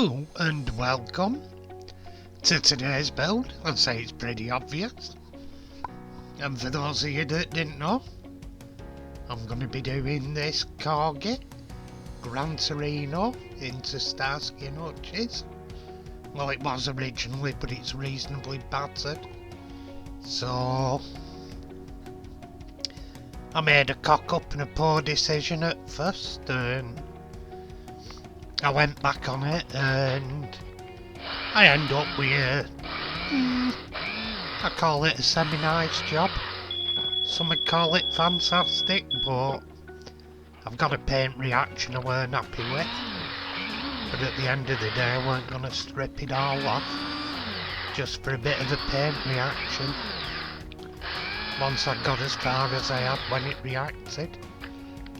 Hello and welcome to today's build. I'd say it's pretty obvious. And for those of you that didn't know, I'm going to be doing this Corgi Gran Torino into Starsky and Hutch's. Well, it was originally, but it's reasonably battered. So I made a cock up and a poor decision at first, and I went back on it, and I end up with a, I call it a semi-nice job. Some would call it fantastic, but I've got a paint reaction I weren't happy with. But at the end of the day, I weren't going to strip it all off, just for a bit of a paint reaction. Once I got as far as I had when it reacted.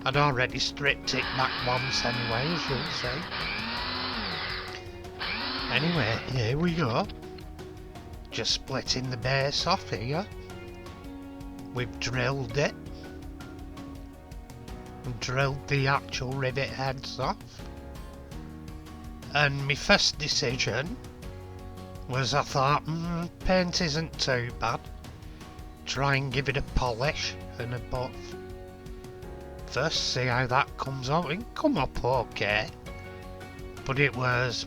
I'd already stripped it back once anyway, as you'll see. Anyway, here we go. Just splitting the base off here. We've drilled it. And drilled the actual rivet heads off. And my first decision was I thought, paint isn't too bad. Try and give it a polish and a buff. First, see how that comes out. It come up okay, but it was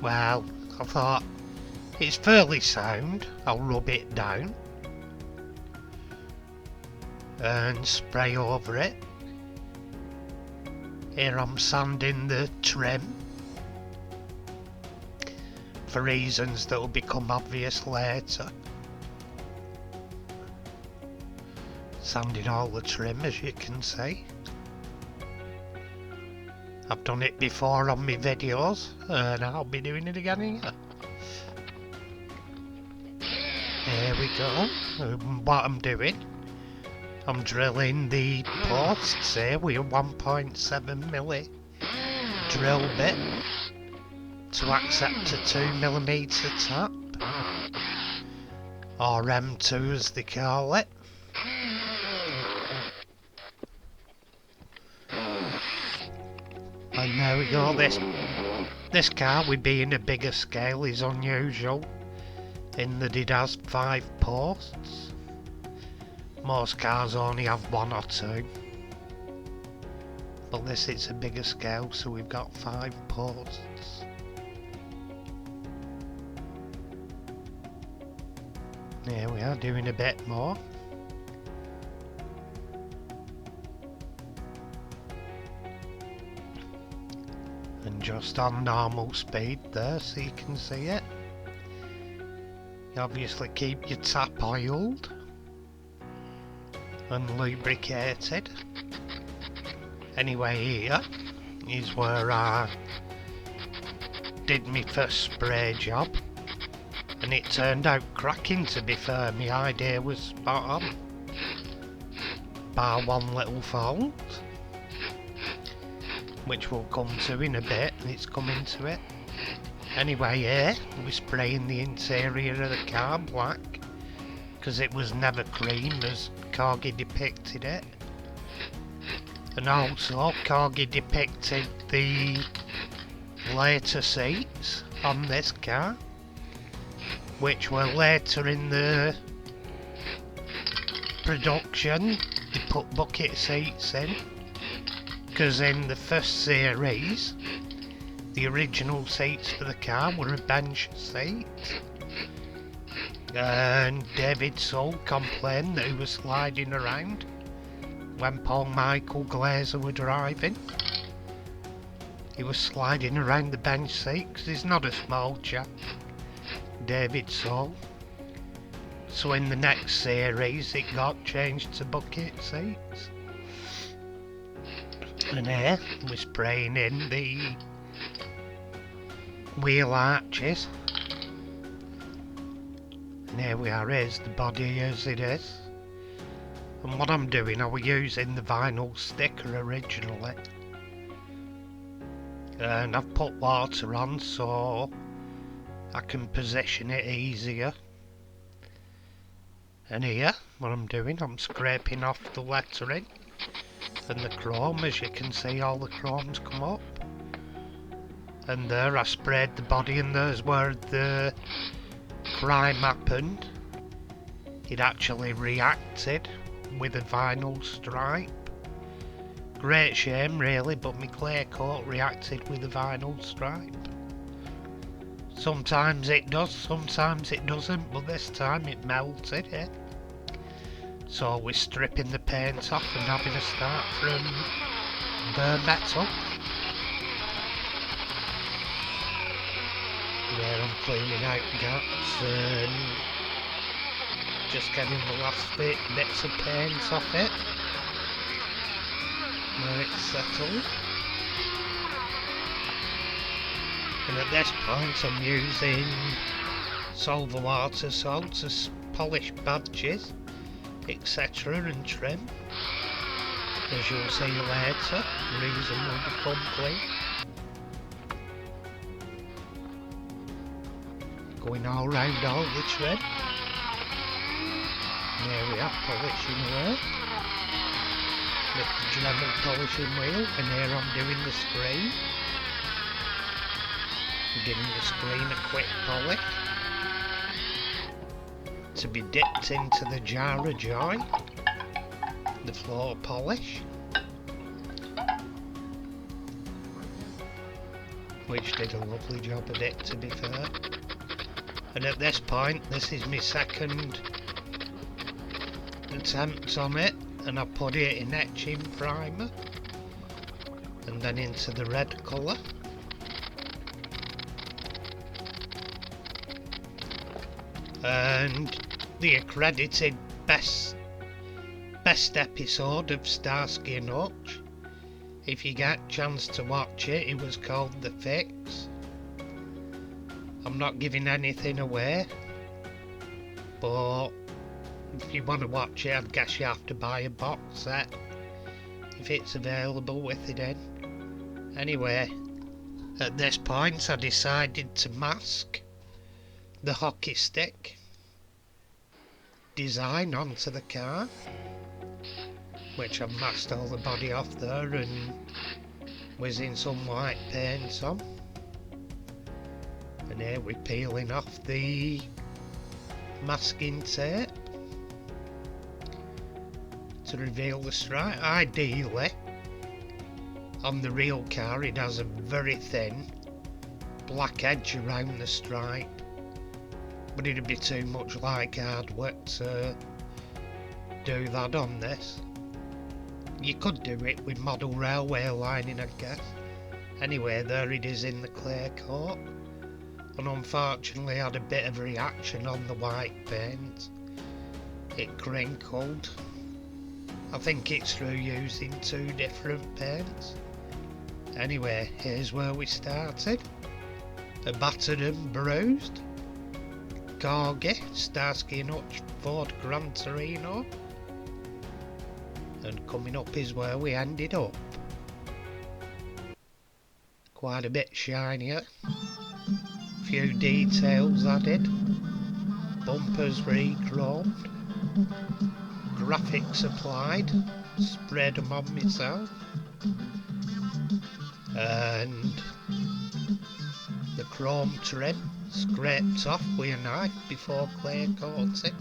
well, I thought it's fairly sound. I'll rub it down and spray over it. Here I'm sanding the trim for reasons that will become obvious later. Sanded all the trim, as you can see. I've done it before on my videos, and I'll be doing it again here. There we go. What I'm doing, I'm drilling the posts here with a 1.7mm drill bit to accept a 2mm tap, or M2 as they call it. And there we go. This car, with being a bigger scale, is unusual in that it has 5 posts. Most cars only have 1 or 2, but this it's a bigger scale, so we've got 5 posts. There we are, doing a bit more. And just on normal speed there, so you can see it. You obviously keep your tap oiled and lubricated. Anyway, here is where I did my first spray job, and it turned out cracking, to be fair. My idea was spot on, bar one little fault, which we'll come to in a bit, and it's coming to it. Anyway, here we're spraying the interior of the car black, because it was never cream as Corgi depicted it. And also Corgi depicted the later seats on this car, which were later in the production. They put bucket seats in, because in the first series the original seats for the car were a bench seat, and David Soul complained that he was sliding around when Paul Michael Glazer were driving. He was sliding around the bench seat because he's not a small chap, David Soul. So in the next series it got changed to bucket seats. And here we're spraying in the wheel arches. And here we are, here's the body as it is. And what I'm doing, I was using the vinyl sticker originally, and I've put water on so I can position it easier. And here, what I'm doing, I'm scraping off the lettering and the chrome. As you can see, all the chrome's come up. And there I sprayed the body, and there's where the crime happened. It actually reacted with a vinyl stripe. Great shame really, but my clay coat reacted with a vinyl stripe. Sometimes it does, sometimes it doesn't, but this time it melted it. So we're stripping the paint off and having a start from bare metal. There I'm cleaning out gaps and just getting the last bits of paint off it. Where it's settled. And at this point I'm using solver water salt to polish badges, etc. and trim. As you'll see later, the reason will become clean. Going all round all the trim. There we are, polishing away with the Dremel polishing wheel, and here I'm doing the screen. I'm giving the screen a quick polish to be dipped into the jar of joy, the floor polish, which did a lovely job of it, to be fair. And at this point, this is my second attempt on it, and I put it in etching primer and then into the red colour. And the accredited best episode of Starsky and Hutch, if you get a chance to watch it, it was called The Fix. I'm not giving anything away, but if you want to watch it, I guess you have to buy a box set if it's available with it in. Anyway, at this point I decided to mask the hockey stick design onto the car, which I've masked all the body off there and was in some white paint on. And here we're peeling off the masking tape to reveal the stripe. Ideally, on the real car it has a very thin black edge around the stripe, but it'd be too much like hard work to do that on this. You could do it with model railway lining, I guess. Anyway, there it is in the clear coat, and unfortunately had a bit of a reaction on the white paint. It crinkled. I think it's through using two different paints. Anyway, here's where we started. A battered and bruised Corgi, Starsky and Hutch Ford Gran Torino. And coming up is where we ended up. Quite a bit shinier. Few details added. Bumpers re-chromed. Graphics applied. Sprayed them on myself. And the chrome trim scraped off with a knife before clear coating.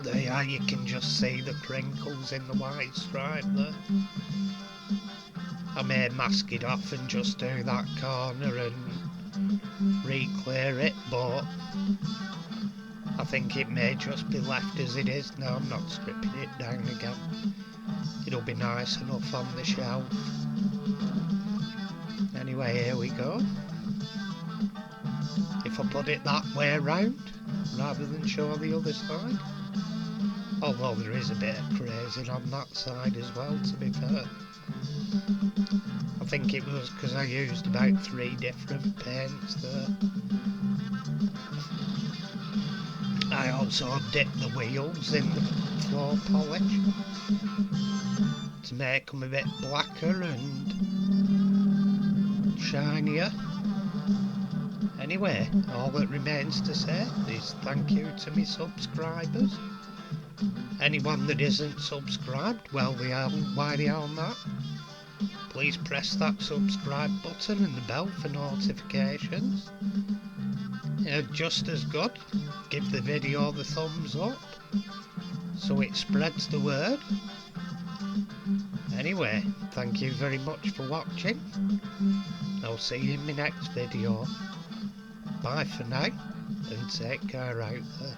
There you can just see the crinkles in the white stripe there. I may mask it off and just do that corner and re-clear it, but I think it may just be left as it is. No, I'm not stripping it down again. It'll be nice enough on the shelf. Anyway, here we go. If I put it that way around, rather than show the other side. Although there is a bit of crazing on that side as well, to be fair. I think it was because I used about 3 different paints there. I also dipped the wheels in the floor polish to make them a bit blacker and shinier. Anyway, all that remains to say is thank you to my subscribers. Anyone that isn't subscribed, well, why they are not, please press that subscribe button and the bell for notifications. Just as good, give the video the thumbs up so it spreads the word. Anyway, thank you very much for watching. I'll see you in my next video. Bye for now, and take care out there.